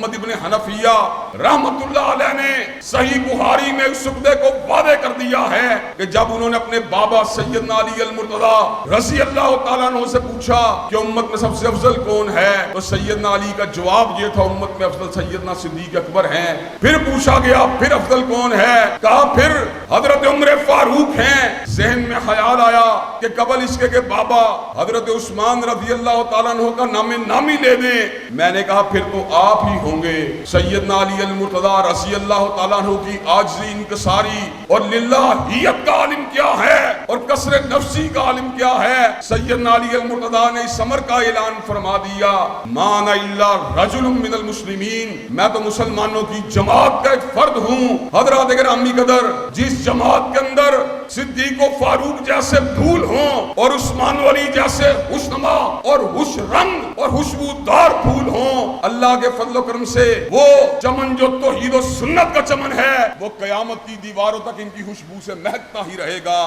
محمد ابن حنفیہ رحمت اللہ علیہ نے صحیح بخاری میں اس عقدے کو واضح کر دیا ہے کہ جب انہوں نے اپنے بابا سیدنا علی المرتضی رضی اللہ تعالیٰ عنہ سے پوچھا کہ امت میں سب سے افضل کون ہے تو سیدنا علی کا جواب یہ تھا امت میں افضل سیدنا صدیق اکبر ہیں. پھر پوچھا گیا پھر افضل کون ہے؟ کہا پھر حضرت عمر فاروق ہیں. ذہن میں خیال آیا کہ قبل اس کے بابا حضرت عثمان رضی اللہ تعالیٰ عنہ کا نام نامی لے دیں. میں نے کہا پھر تو آپ ہی ہوں گے. سیدنا علی المرتضی رضی اللہ تعالیٰ عنہ کی عاجزی انکساری اور للہیت کا عالم کیا ہے اور کثرت نفسی کا عالم کیا ہے. سیدنا علی المرتضی نے اس امر کا اعلان فرما دیا ما انا الا رجل من المسلمین، میں تو مسلمانوں کی جماعت کا ایک فرد ہوں. حضرات گرامی قدر، جس جماعت کے اندر صدیق و فاروق جیسے پھول ہوں اور عثمان و علی جیسے خوشنما اور خوش رنگ اور خوشبودار پھول ہوں، اللہ کے فضل و کرم سے وہ چمن جو توحید و سنت کا چمن ہے وہ قیامت کی دیواروں تک ان کی خوشبو سے مہکتا ہی رہے گا.